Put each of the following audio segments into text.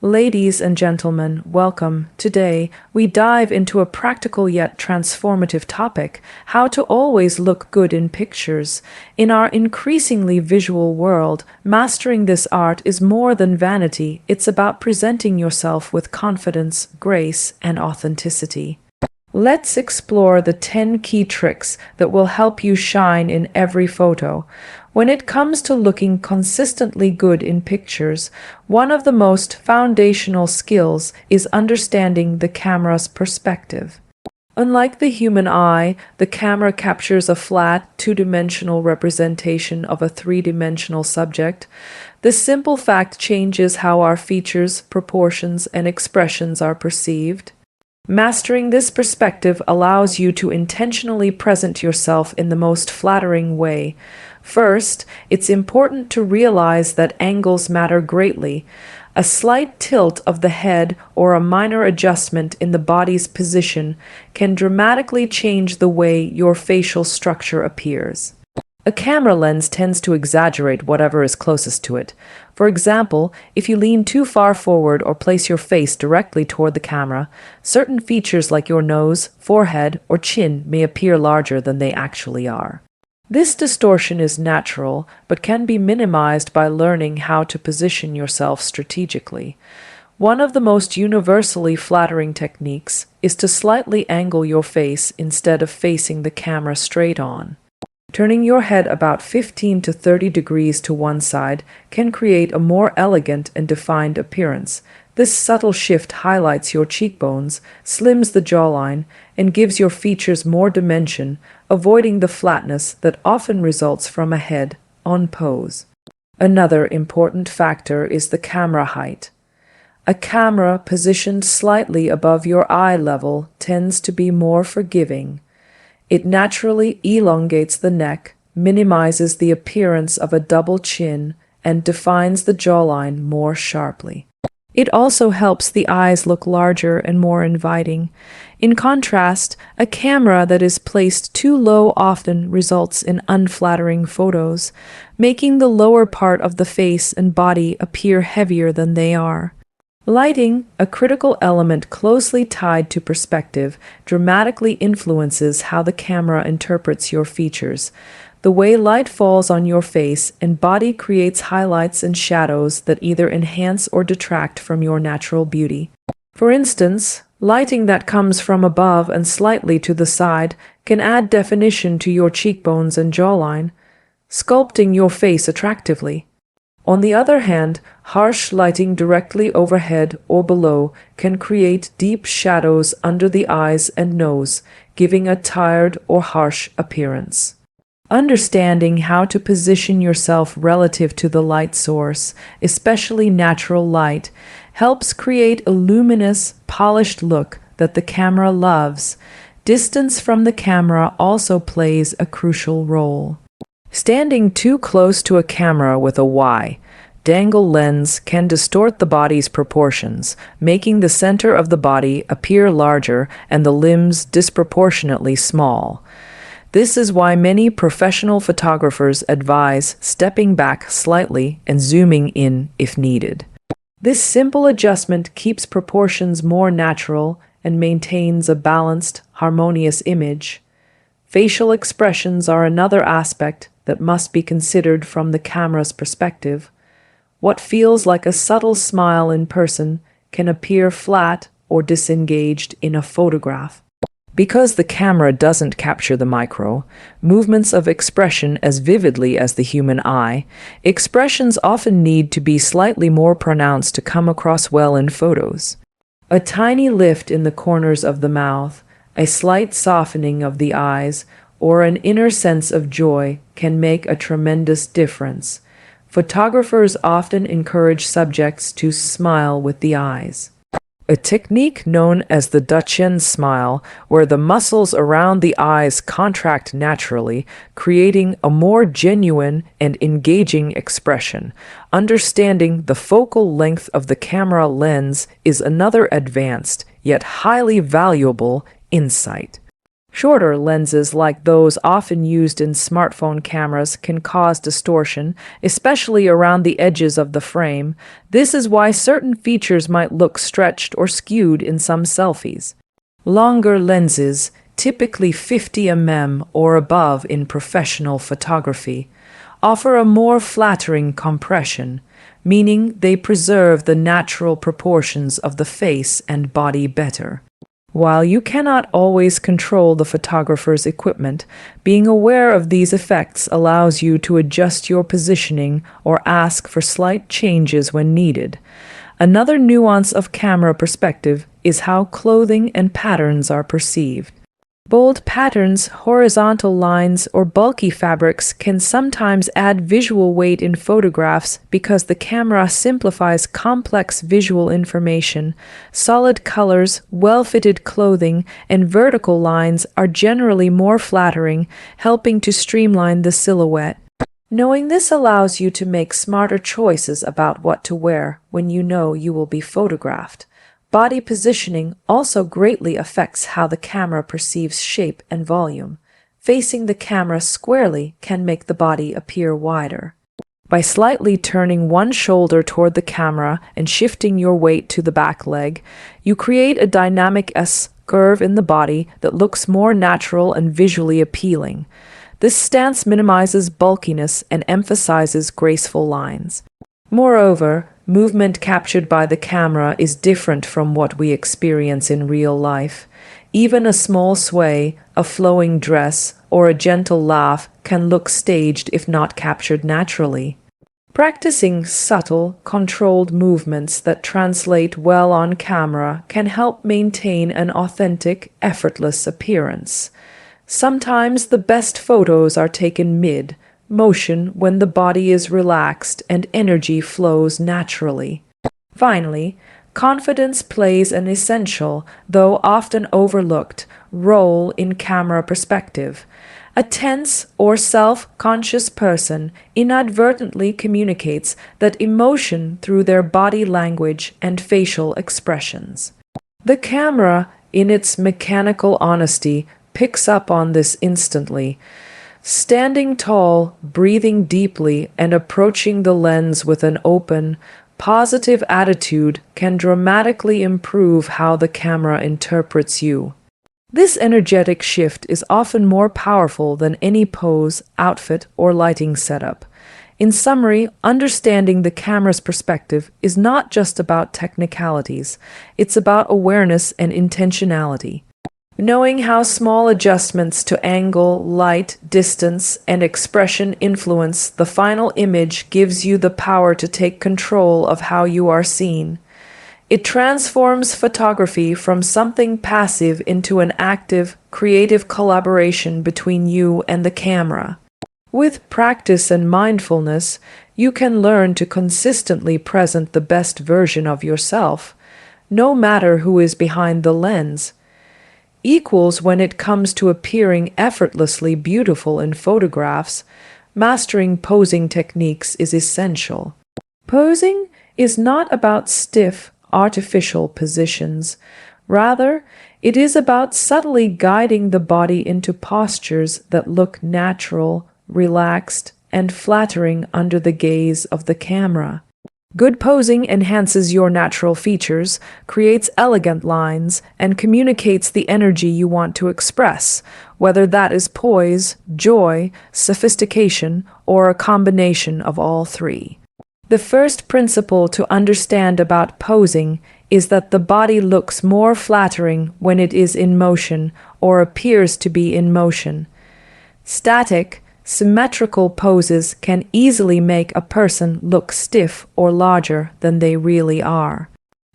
Ladies and gentlemen, welcome. Today, we dive into a practical yet transformative topic: how to always look good in pictures. In our increasingly visual world, mastering this art is more than vanity. It's about presenting yourself with confidence, grace, and authenticity. Let's explore the 10 key tricks that will help you shine in every photo. When it comes to looking consistently good in pictures, one of the most foundational skills is understanding the camera's perspective. Unlike the human eye, the camera captures a flat, two-dimensional representation of a three-dimensional subject. This simple fact changes how our features, proportions, and expressions are perceived. Mastering this perspective allows you to intentionally present yourself in the most flattering way. First, it's important to realize that angles matter greatly. A slight tilt of the head or a minor adjustment in the body's position can dramatically change the way your facial structure appears. A camera lens tends to exaggerate whatever is closest to it. For example, if you lean too far forward or place your face directly toward the camera, certain features like your nose, forehead, or chin may appear larger than they actually are. This distortion is natural, but can be minimized by learning how to position yourself strategically. One of the most universally flattering techniques is to slightly angle your face instead of facing the camera straight on. Turning your head about 15 to 30 degrees to one side can create a more elegant and defined appearance. This subtle shift highlights your cheekbones, slims the jawline, and gives your features more dimension, avoiding the flatness that often results from a head-on pose. Another important factor is the camera height. A camera positioned slightly above your eye level tends to be more forgiving. It naturally elongates the neck, minimizes the appearance of a double chin, and defines the jawline more sharply. It also helps the eyes look larger and more inviting. In contrast, a camera that is placed too low often results in unflattering photos, making the lower part of the face and body appear heavier than they are. Lighting, a critical element closely tied to perspective, dramatically influences how the camera interprets your features. The way light falls on your face and body creates highlights and shadows that either enhance or detract from your natural beauty. For instance, lighting that comes from above and slightly to the side can add definition to your cheekbones and jawline, sculpting your face attractively. On the other hand, harsh lighting directly overhead or below can create deep shadows under the eyes and nose, giving a tired or harsh appearance. Understanding how to position yourself relative to the light source, especially natural light, helps create a luminous, polished look that the camera loves. Distance from the camera also plays a crucial role. Standing too close to a camera with a wide-angle lens can distort the body's proportions, making the center of the body appear larger and the limbs disproportionately small. This is why many professional photographers advise stepping back slightly and zooming in if needed. This simple adjustment keeps proportions more natural and maintains a balanced, harmonious image. Facial expressions are another aspect that must be considered from the camera's perspective. What feels like a subtle smile in person can appear flat or disengaged in a photograph. Because the camera doesn't capture the micro movements of expression as vividly as the human eye, expressions often need to be slightly more pronounced to come across well in photos. A tiny lift in the corners of the mouth, a slight softening of the eyes, or an inner sense of joy can make a tremendous difference. Photographers often encourage subjects to smile with the eyes. A technique known as the Duchenne smile, where the muscles around the eyes contract naturally, creating a more genuine and engaging expression. Understanding the focal length of the camera lens is another advanced, yet highly valuable, insight. Shorter lenses like those often used in smartphone cameras can cause distortion, especially around the edges of the frame. This is why certain features might look stretched or skewed in some selfies. Longer lenses, typically 50 mm or above in professional photography, offer a more flattering compression, meaning they preserve the natural proportions of the face and body better. While you cannot always control the photographer's equipment, being aware of these effects allows you to adjust your positioning or ask for slight changes when needed. Another nuance of camera perspective is how clothing and patterns are perceived. Bold patterns, horizontal lines, or bulky fabrics can sometimes add visual weight in photographs because the camera simplifies complex visual information. Solid colors, well-fitted clothing, and vertical lines are generally more flattering, helping to streamline the silhouette. Knowing this allows you to make smarter choices about what to wear when you know you will be photographed. Body positioning also greatly affects how the camera perceives shape and volume. Facing the camera squarely can make the body appear wider. By slightly turning one shoulder toward the camera and shifting your weight to the back leg, you create a dynamic S-curve in the body that looks more natural and visually appealing. This stance minimizes bulkiness and emphasizes graceful lines. Moreover, movement captured by the camera is different from what we experience in real life. Even a small sway, a flowing dress, or a gentle laugh can look staged if not captured naturally. Practicing subtle, controlled movements that translate well on camera can help maintain an authentic, effortless appearance. Sometimes the best photos are taken mid-motion when the body is relaxed and energy flows naturally. Finally, confidence plays an essential, though often overlooked, role in camera perspective. A tense or self-conscious person inadvertently communicates that emotion through their body language and facial expressions. The camera, in its mechanical honesty, picks up on this instantly. Standing tall, breathing deeply, and approaching the lens with an open, positive attitude can dramatically improve how the camera interprets you. This energetic shift is often more powerful than any pose, outfit, or lighting setup. In summary, understanding the camera's perspective is not just about technicalities, it's about awareness and intentionality. Knowing how small adjustments to angle, light, distance, and expression influence the final image gives you the power to take control of how you are seen. It transforms photography from something passive into an active, creative collaboration between you and the camera. With practice and mindfulness, you can learn to consistently present the best version of yourself, no matter who is behind the lens. Equals when it comes to appearing effortlessly beautiful in photographs, mastering posing techniques is essential. Posing is not about stiff, artificial positions. Rather, it is about subtly guiding the body into postures that look natural, relaxed, and flattering under the gaze of the camera. Good posing enhances your natural features, creates elegant lines, and communicates the energy you want to express, whether that is poise, joy, sophistication, or a combination of all three. The first principle to understand about posing is that the body looks more flattering when it is in motion or appears to be in motion. Static, symmetrical poses can easily make a person look stiff or larger than they really are.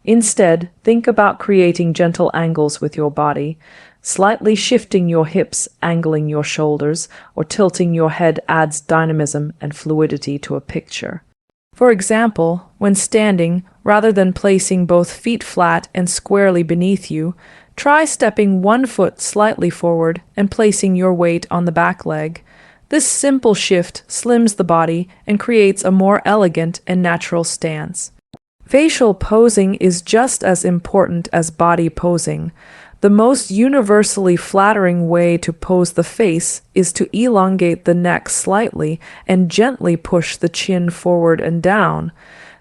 Instead, think about creating gentle angles with your body. Slightly shifting your hips, angling your shoulders, or tilting your head adds dynamism and fluidity to a picture. For example, when standing, rather than placing both feet flat and squarely beneath you, try stepping one foot slightly forward and placing your weight on the back leg. This simple shift slims the body and creates a more elegant and natural stance. Facial posing is just as important as body posing. The most universally flattering way to pose the face is to elongate the neck slightly and gently push the chin forward and down.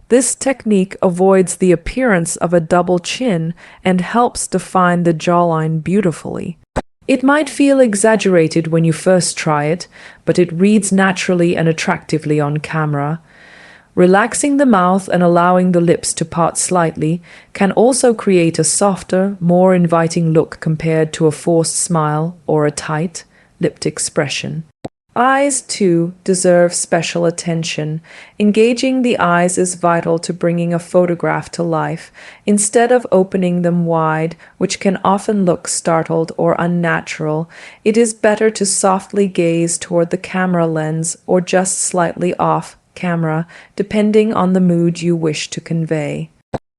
This technique avoids the appearance of a double chin and helps define the jawline beautifully. It might feel exaggerated when you first try it, but it reads naturally and attractively on camera. Relaxing the mouth and allowing the lips to part slightly can also create a softer, more inviting look compared to a forced smile or a tight, lipped expression. Eyes, too, deserve special attention. Engaging the eyes is vital to bringing a photograph to life, instead of opening them wide, which can often look startled or unnatural. It is better to softly gaze toward the camera lens or just slightly off camera, depending on the mood you wish to convey.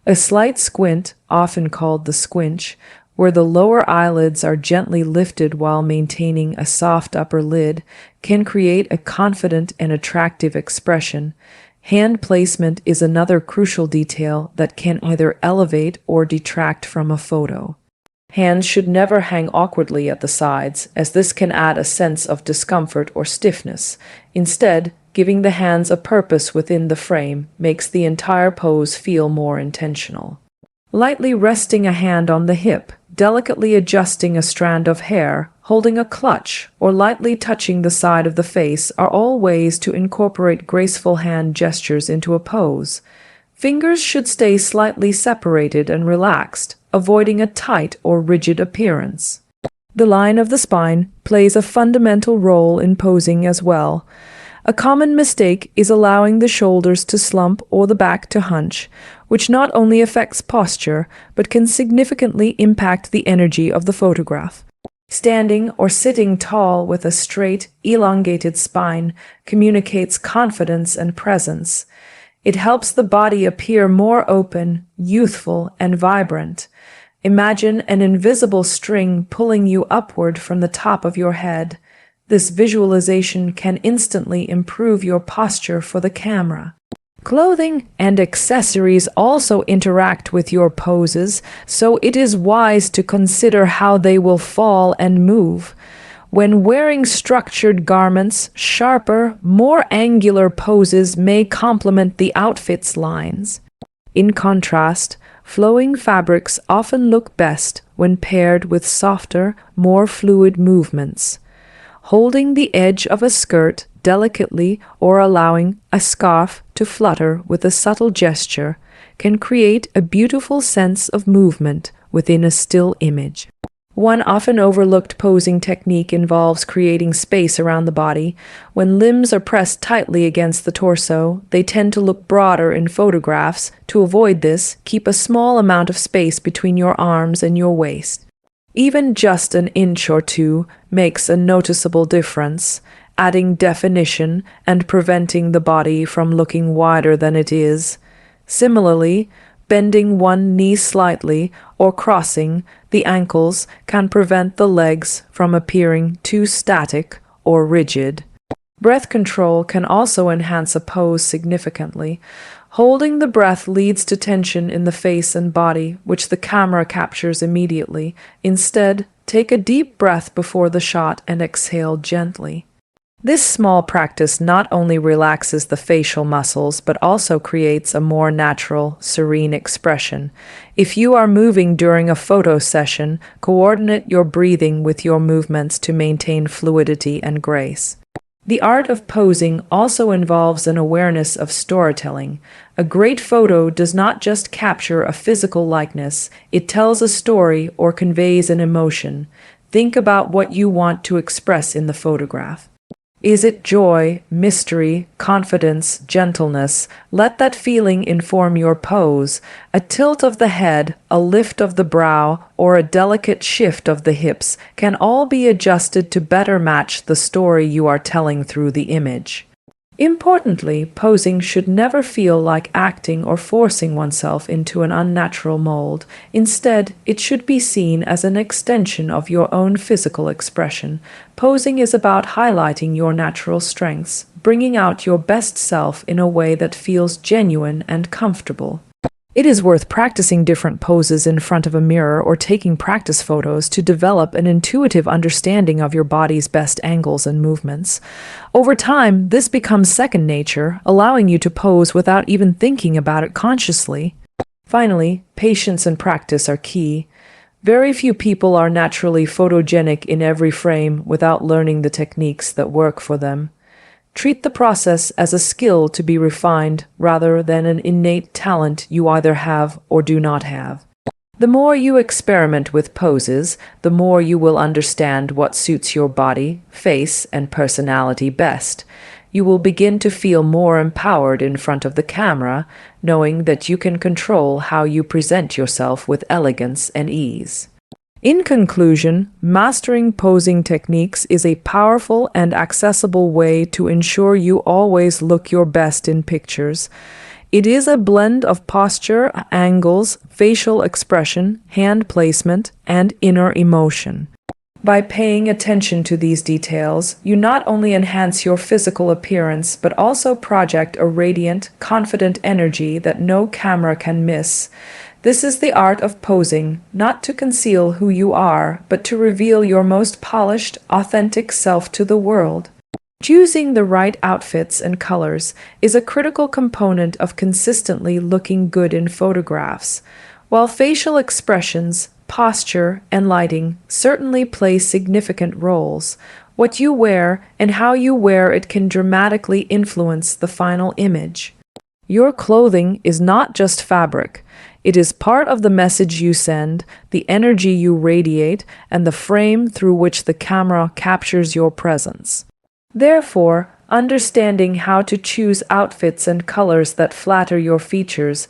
A slight squint, often called the squinch, where the lower eyelids are gently lifted while maintaining a soft upper lid, can create a confident and attractive expression. Hand placement is another crucial detail that can either elevate or detract from a photo. Hands should never hang awkwardly at the sides, as this can add a sense of discomfort or stiffness. Instead, giving the hands a purpose within the frame makes the entire pose feel more intentional. Lightly resting a hand on the hip, delicately adjusting a strand of hair, holding a clutch, or lightly touching the side of the face are all ways to incorporate graceful hand gestures into a pose. Fingers should stay slightly separated and relaxed, avoiding a tight or rigid appearance. The line of the spine plays a fundamental role in posing as well. A common mistake is allowing the shoulders to slump or the back to hunch, which not only affects posture, but can significantly impact the energy of the photograph. Standing or sitting tall with a straight, elongated spine communicates confidence and presence. It helps the body appear more open, youthful, and vibrant. Imagine an invisible string pulling you upward from the top of your head. This visualization can instantly improve your posture for the camera. Clothing and accessories also interact with your poses, so it is wise to consider how they will fall and move. When wearing structured garments, sharper, more angular poses may complement the outfit's lines. In contrast, flowing fabrics often look best when paired with softer, more fluid movements. Holding the edge of a skirt delicately or allowing a scarf to flutter with a subtle gesture can create a beautiful sense of movement within a still image. One often overlooked posing technique involves creating space around the body. When limbs are pressed tightly against the torso, they tend to look broader in photographs. To avoid this, keep a small amount of space between your arms and your waist. Even just an inch or two makes a noticeable difference, adding definition and preventing the body from looking wider than it is. Similarly, bending one knee slightly or crossing the ankles can prevent the legs from appearing too static or rigid. Breath control can also enhance a pose significantly. Holding the breath leads to tension in the face and body, which the camera captures immediately. Instead, take a deep breath before the shot and exhale gently. This small practice not only relaxes the facial muscles, but also creates a more natural, serene expression. If you are moving during a photo session, coordinate your breathing with your movements to maintain fluidity and grace. The art of posing also involves an awareness of storytelling. A great photo does not just capture a physical likeness, it tells a story or conveys an emotion. Think about what you want to express in the photograph. Is it joy, mystery, confidence, gentleness? Let that feeling inform your pose. A tilt of the head, a lift of the brow, or a delicate shift of the hips can all be adjusted to better match the story you are telling through the image. Importantly, posing should never feel like acting or forcing oneself into an unnatural mold. Instead, it should be seen as an extension of your own physical expression. Posing is about highlighting your natural strengths, bringing out your best self in a way that feels genuine and comfortable. It is worth practicing different poses in front of a mirror or taking practice photos to develop an intuitive understanding of your body's best angles and movements. Over time, this becomes second nature, allowing you to pose without even thinking about it consciously. Finally, patience and practice are key. Very few people are naturally photogenic in every frame without learning the techniques that work for them. Treat the process as a skill to be refined rather than an innate talent you either have or do not have. The more you experiment with poses, the more you will understand what suits your body, face, and personality best. You will begin to feel more empowered in front of the camera, knowing that you can control how you present yourself with elegance and ease. In conclusion, mastering posing techniques is a powerful and accessible way to ensure you always look your best in pictures. It is a blend of posture, angles, facial expression, hand placement, and inner emotion. By paying attention to these details, you not only enhance your physical appearance, but also project a radiant, confident energy that no camera can miss. This is the art of posing, not to conceal who you are, but to reveal your most polished, authentic self to the world. Choosing the right outfits and colors is a critical component of consistently looking good in photographs. While facial expressions, posture, and lighting certainly play significant roles, what you wear and how you wear it can dramatically influence the final image. Your clothing is not just fabric. It is part of the message you send, the energy you radiate, and the frame through which the camera captures your presence. Therefore, understanding how to choose outfits and colors that flatter your features,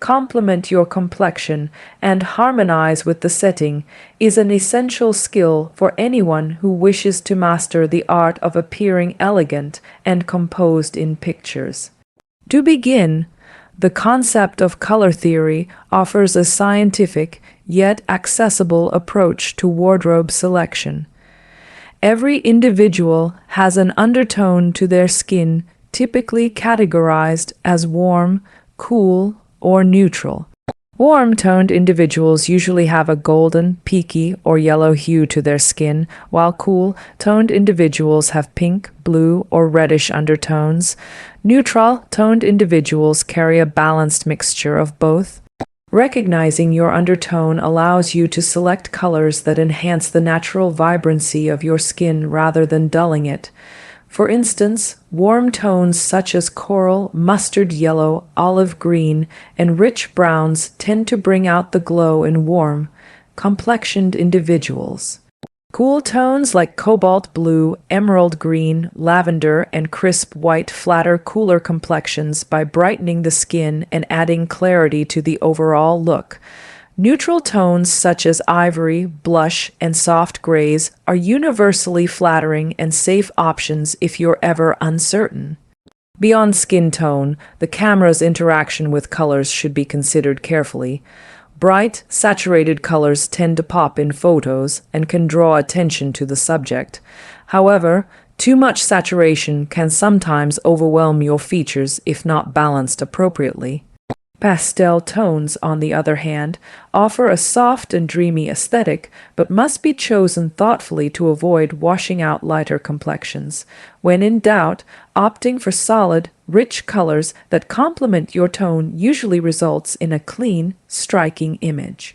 complement your complexion, and harmonize with the setting is an essential skill for anyone who wishes to master the art of appearing elegant and composed in pictures. To begin, the concept of color theory offers a scientific yet accessible approach to wardrobe selection. Every individual has an undertone to their skin, typically categorized as warm, cool, or neutral. Warm-toned individuals usually have a golden, peaky, or yellow hue to their skin, while cool-toned individuals have pink, blue, or reddish undertones. Neutral-toned individuals carry a balanced mixture of both. Recognizing your undertone allows you to select colors that enhance the natural vibrancy of your skin rather than dulling it. For instance, warm tones such as coral, mustard yellow, olive green, and rich browns tend to bring out the glow in warm, complexioned individuals. Cool tones like cobalt blue, emerald green, lavender, and crisp white flatter cooler complexions by brightening the skin and adding clarity to the overall look. Neutral tones such as ivory, blush, and soft grays are universally flattering and safe options if you're ever uncertain. Beyond skin tone, the camera's interaction with colors should be considered carefully. Bright, saturated colors tend to pop in photos and can draw attention to the subject. However, too much saturation can sometimes overwhelm your features if not balanced appropriately. Pastel tones, on the other hand, offer a soft and dreamy aesthetic, but must be chosen thoughtfully to avoid washing out lighter complexions. When in doubt, opting for solid, rich colors that complement your tone usually results in a clean, striking image.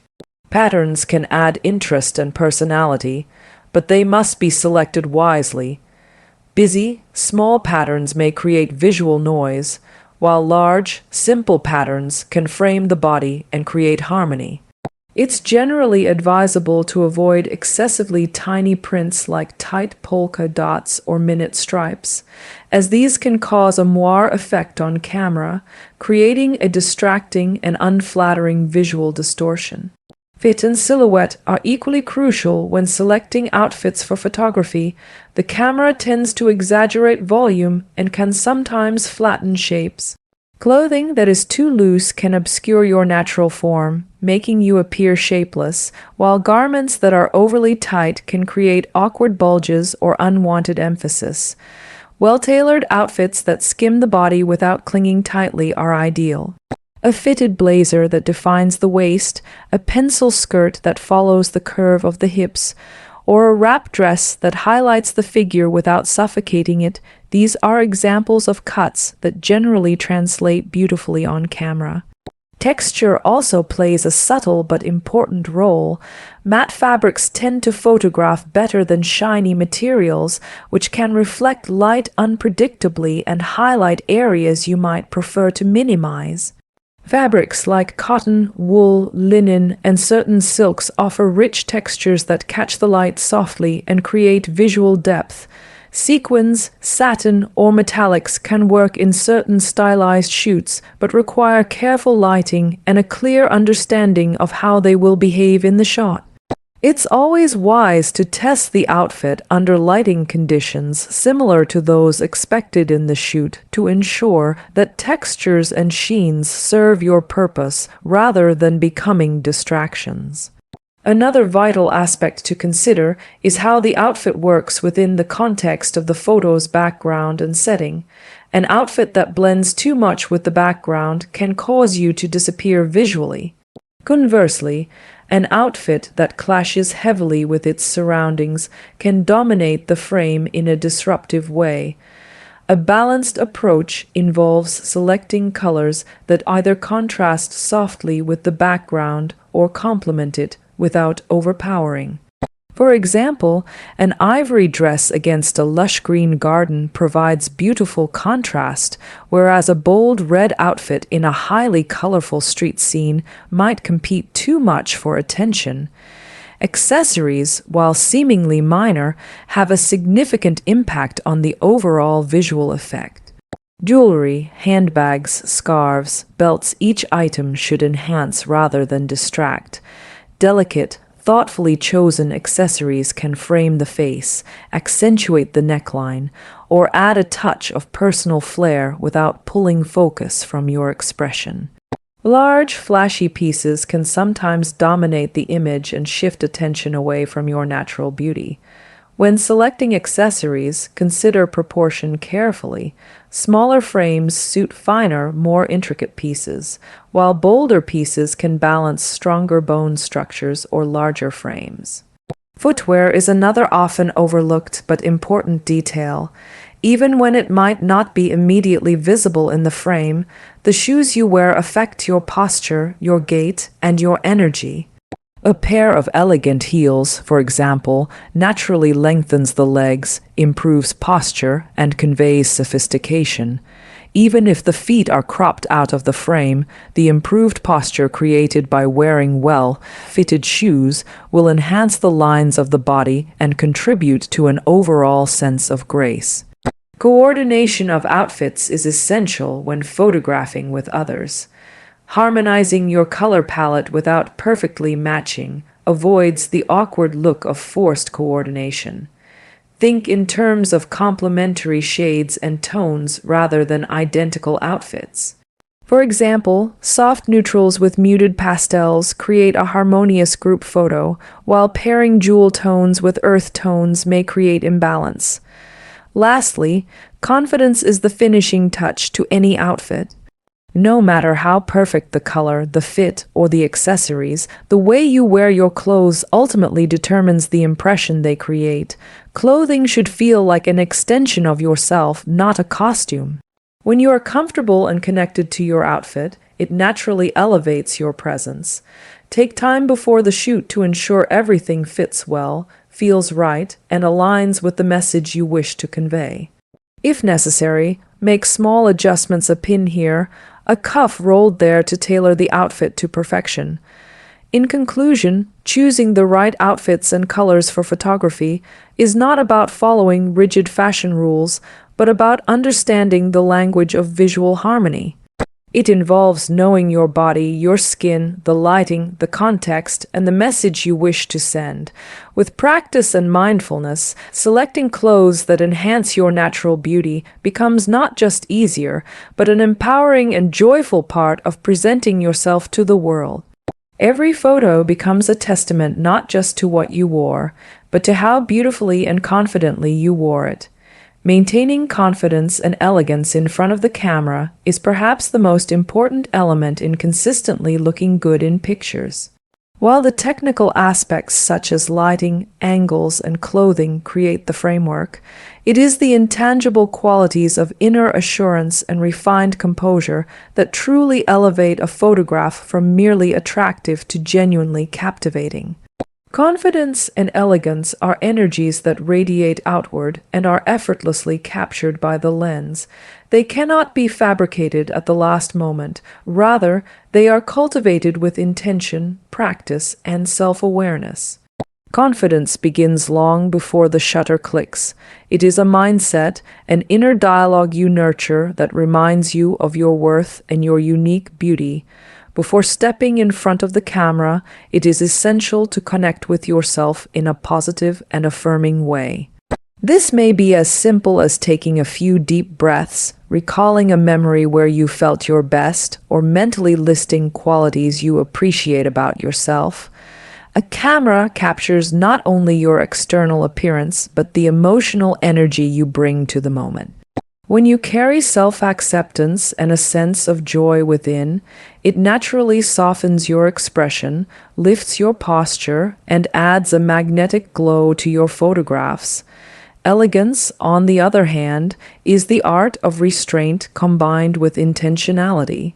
Patterns can add interest and personality, but they must be selected wisely. Busy, small patterns may create visual noise, while large, simple patterns can frame the body and create harmony. It's generally advisable to avoid excessively tiny prints like tight polka dots or minute stripes, as these can cause a moire effect on camera, creating a distracting and unflattering visual distortion. Fit and silhouette are equally crucial when selecting outfits for photography. The camera tends to exaggerate volume and can sometimes flatten shapes. Clothing that is too loose can obscure your natural form, making you appear shapeless, while garments that are overly tight can create awkward bulges or unwanted emphasis. Well-tailored outfits that skim the body without clinging tightly are ideal. A fitted blazer that defines the waist, a pencil skirt that follows the curve of the hips, or a wrap dress that highlights the figure without suffocating it, these are examples of cuts that generally translate beautifully on camera. Texture also plays a subtle but important role. Matte fabrics tend to photograph better than shiny materials, which can reflect light unpredictably and highlight areas you might prefer to minimize. Fabrics like cotton, wool, linen, and certain silks offer rich textures that catch the light softly and create visual depth. Sequins, satin, or metallics can work in certain stylized shoots, but require careful lighting and a clear understanding of how they will behave in the shot. It's always wise to test the outfit under lighting conditions similar to those expected in the shoot to ensure that textures and sheens serve your purpose rather than becoming distractions. Another vital aspect to consider is how the outfit works within the context of the photo's background and setting. An outfit that blends too much with the background can cause you to disappear visually. Conversely, an outfit that clashes heavily with its surroundings can dominate the frame in a disruptive way. A balanced approach involves selecting colors that either contrast softly with the background or complement it without overpowering. For example, an ivory dress against a lush green garden provides beautiful contrast, whereas a bold red outfit in a highly colorful street scene might compete too much for attention. Accessories, while seemingly minor, have a significant impact on the overall visual effect. Jewelry, handbags, scarves, belts, each item should enhance rather than distract. Delicate, thoughtfully chosen accessories can frame the face, accentuate the neckline, or add a touch of personal flair without pulling focus from your expression. Large, flashy pieces can sometimes dominate the image and shift attention away from your natural beauty. When selecting accessories, consider proportion carefully. Smaller frames suit finer, more intricate pieces, while bolder pieces can balance stronger bone structures or larger frames. Footwear is another often overlooked but important detail. Even when it might not be immediately visible in the frame, the shoes you wear affect your posture, your gait, and your energy. A pair of elegant heels, for example, naturally lengthens the legs, improves posture, and conveys sophistication. Even if the feet are cropped out of the frame, the improved posture created by wearing well-fitted shoes will enhance the lines of the body and contribute to an overall sense of grace. Coordination of outfits is essential when photographing with others. Harmonizing your color palette without perfectly matching avoids the awkward look of forced coordination. Think in terms of complementary shades and tones rather than identical outfits. For example, soft neutrals with muted pastels create a harmonious group photo, while pairing jewel tones with earth tones may create imbalance. Lastly, confidence is the finishing touch to any outfit. No matter how perfect the color, the fit, or the accessories, the way you wear your clothes ultimately determines the impression they create. Clothing should feel like an extension of yourself, not a costume. When you are comfortable and connected to your outfit, it naturally elevates your presence. Take time before the shoot to ensure everything fits well, feels right, and aligns with the message you wish to convey. If necessary, make small adjustments, a pin here, a cuff rolled there to tailor the outfit to perfection. In conclusion, choosing the right outfits and colors for photography is not about following rigid fashion rules, but about understanding the language of visual harmony. It involves knowing your body, your skin, the lighting, the context, and the message you wish to send. With practice and mindfulness, selecting clothes that enhance your natural beauty becomes not just easier, but an empowering and joyful part of presenting yourself to the world. Every photo becomes a testament not just to what you wore, but to how beautifully and confidently you wore it. Maintaining confidence and elegance in front of the camera is perhaps the most important element in consistently looking good in pictures. While the technical aspects such as lighting, angles, and clothing create the framework, it is the intangible qualities of inner assurance and refined composure that truly elevate a photograph from merely attractive to genuinely captivating. Confidence and elegance are energies that radiate outward and are effortlessly captured by the lens. They cannot be fabricated at the last moment. Rather, they are cultivated with intention, practice, and self-awareness. Confidence begins long before the shutter clicks. It is a mindset, an inner dialogue you nurture that reminds you of your worth and your unique beauty. Before stepping in front of the camera, it is essential to connect with yourself in a positive and affirming way. This may be as simple as taking a few deep breaths, recalling a memory where you felt your best, or mentally listing qualities you appreciate about yourself. A camera captures not only your external appearance, but the emotional energy you bring to the moment. When you carry self-acceptance and a sense of joy within, it naturally softens your expression, lifts your posture, and adds a magnetic glow to your photographs. Elegance, on the other hand, is the art of restraint combined with intentionality.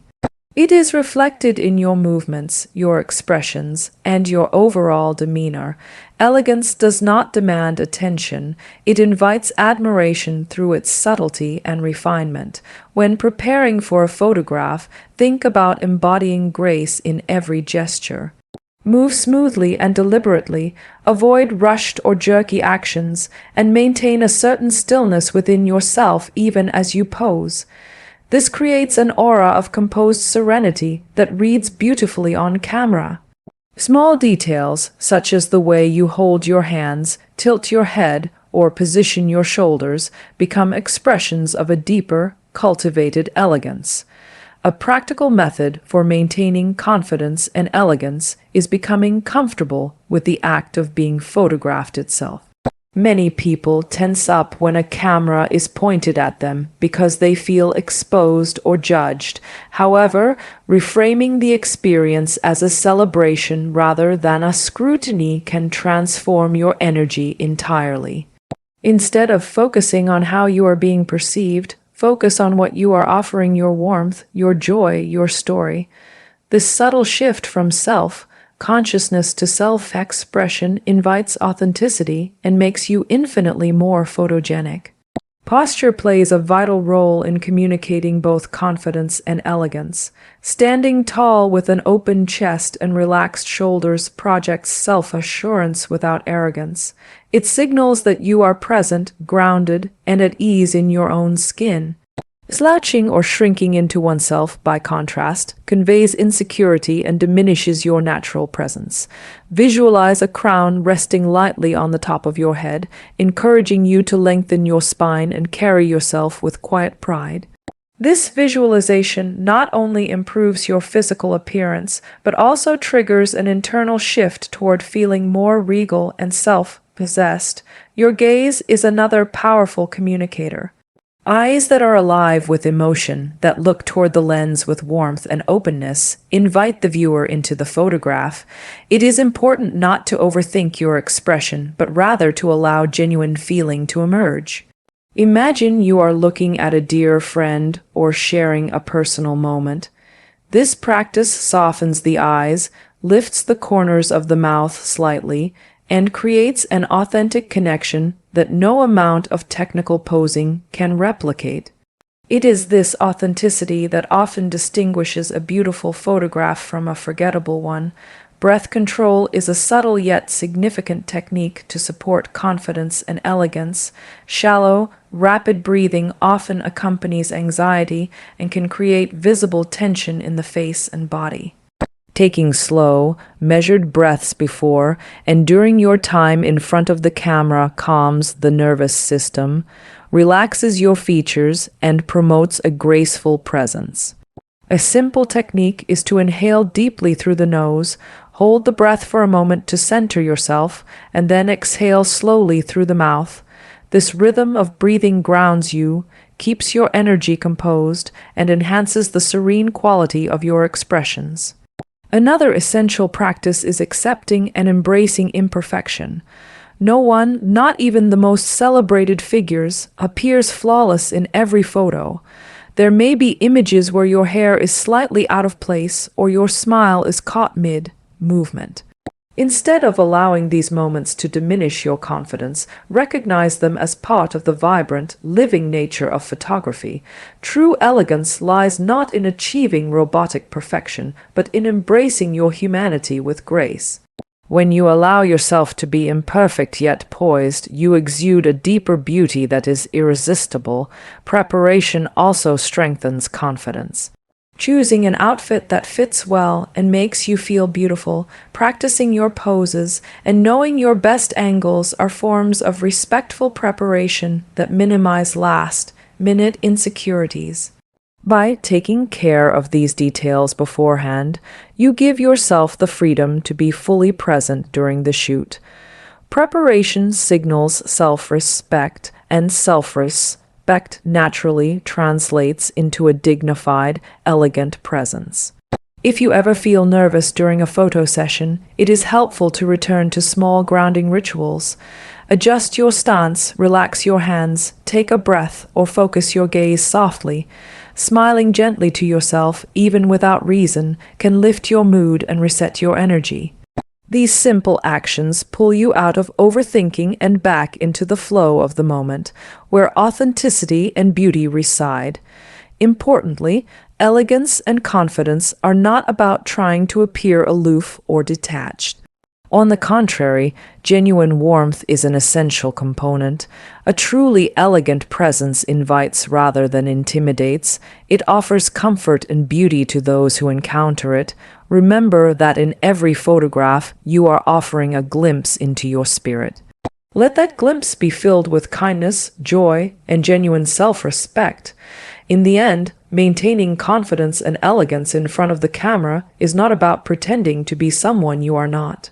It is reflected in your movements, your expressions, and your overall demeanor. Elegance does not demand attention. It invites admiration through its subtlety and refinement. When preparing for a photograph, think about embodying grace in every gesture. Move smoothly and deliberately, avoid rushed or jerky actions, and maintain a certain stillness within yourself even as you pose. This creates an aura of composed serenity that reads beautifully on camera. Small details, such as the way you hold your hands, tilt your head, or position your shoulders, become expressions of a deeper, cultivated elegance. A practical method for maintaining confidence and elegance is becoming comfortable with the act of being photographed itself. Many people tense up when a camera is pointed at them because they feel exposed or judged. However, reframing the experience as a celebration rather than a scrutiny can transform your energy entirely. Instead of focusing on how you are being perceived, focus on what you are offering: your warmth, your joy, your story. This subtle shift from self-consciousness to self-expression invites authenticity and makes you infinitely more photogenic. Posture plays a vital role in communicating both confidence and elegance. Standing tall with an open chest and relaxed shoulders projects self-assurance without arrogance. It signals that you are present, grounded, and at ease in your own skin. Slouching or shrinking into oneself, by contrast, conveys insecurity and diminishes your natural presence. Visualize a crown resting lightly on the top of your head, encouraging you to lengthen your spine and carry yourself with quiet pride. This visualization not only improves your physical appearance, but also triggers an internal shift toward feeling more regal and self-possessed. Your gaze is another powerful communicator. Eyes that are alive with emotion, that look toward the lens with warmth and openness, invite the viewer into the photograph. It is important not to overthink your expression, but rather to allow genuine feeling to emerge. Imagine you are looking at a dear friend or sharing a personal moment. This practice softens the eyes, lifts the corners of the mouth slightly, and creates an authentic connection that no amount of technical posing can replicate. It is this authenticity that often distinguishes a beautiful photograph from a forgettable one. Breath control is a subtle yet significant technique to support confidence and elegance. Shallow, rapid breathing often accompanies anxiety and can create visible tension in the face and body. Taking slow, measured breaths before and during your time in front of the camera calms the nervous system, relaxes your features, and promotes a graceful presence. A simple technique is to inhale deeply through the nose, hold the breath for a moment to center yourself, and then exhale slowly through the mouth. This rhythm of breathing grounds you, keeps your energy composed, and enhances the serene quality of your expressions. Another essential practice is accepting and embracing imperfection. No one, not even the most celebrated figures, appears flawless in every photo. There may be images where your hair is slightly out of place or your smile is caught mid-movement. Instead of allowing these moments to diminish your confidence, recognize them as part of the vibrant, living nature of photography. True elegance lies not in achieving robotic perfection, but in embracing your humanity with grace. When you allow yourself to be imperfect yet poised, you exude a deeper beauty that is irresistible. Preparation also strengthens confidence. Choosing an outfit that fits well and makes you feel beautiful, practicing your poses, and knowing your best angles are forms of respectful preparation that minimize last-minute insecurities. By taking care of these details beforehand, you give yourself the freedom to be fully present during the shoot. Preparation signals self-respect, and self-respect naturally translates into a dignified, elegant presence. If you ever feel nervous during a photo session, it is helpful to return to small grounding rituals. Adjust your stance, relax your hands, take a breath, or focus your gaze softly. Smiling gently to yourself, even without reason, can lift your mood and reset your energy. These simple actions pull you out of overthinking and back into the flow of the moment, where authenticity and beauty reside. Importantly, elegance and confidence are not about trying to appear aloof or detached. On the contrary, genuine warmth is an essential component. A truly elegant presence invites rather than intimidates. It offers comfort and beauty to those who encounter it. Remember that in every photograph, you are offering a glimpse into your spirit. Let that glimpse be filled with kindness, joy, and genuine self-respect. In the end, maintaining confidence and elegance in front of the camera is not about pretending to be someone you are not.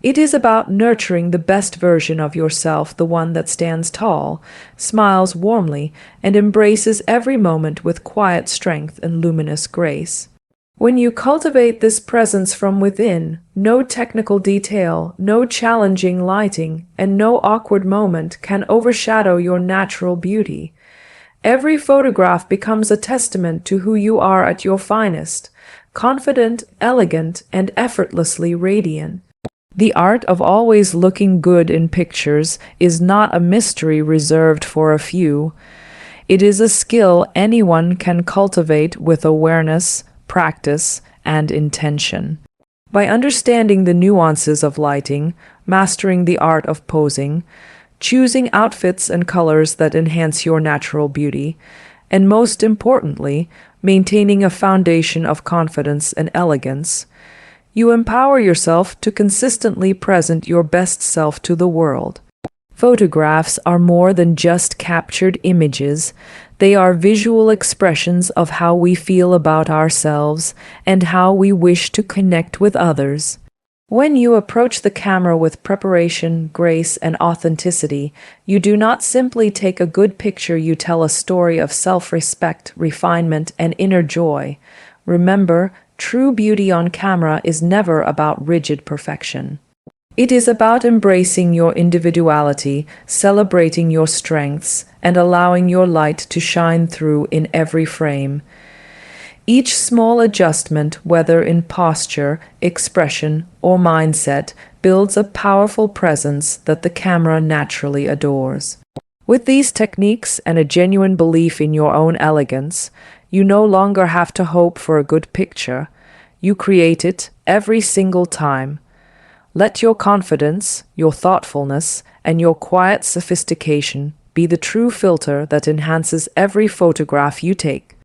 It is about nurturing the best version of yourself, the one that stands tall, smiles warmly, and embraces every moment with quiet strength and luminous grace. When you cultivate this presence from within, no technical detail, no challenging lighting, and no awkward moment can overshadow your natural beauty. Every photograph becomes a testament to who you are at your finest, confident, elegant, and effortlessly radiant. The art of always looking good in pictures is not a mystery reserved for a few. It is a skill anyone can cultivate with awareness, practice, and intention. By understanding the nuances of lighting, mastering the art of posing, choosing outfits and colors that enhance your natural beauty, and most importantly, maintaining a foundation of confidence and elegance, you empower yourself to consistently present your best self to the world. Photographs are more than just captured images. They are visual expressions of how we feel about ourselves and how we wish to connect with others. When you approach the camera with preparation, grace, and authenticity, you do not simply take a good picture, you tell a story of self-respect, refinement, and inner joy. Remember, true beauty on camera is never about rigid perfection. It is about embracing your individuality, celebrating your strengths, and allowing your light to shine through in every frame. Each small adjustment, whether in posture, expression, or mindset, builds a powerful presence that the camera naturally adores. With these techniques and a genuine belief in your own elegance, you no longer have to hope for a good picture. You create it every single time. Let your confidence, your thoughtfulness, and your quiet sophistication be the true filter that enhances every photograph you take.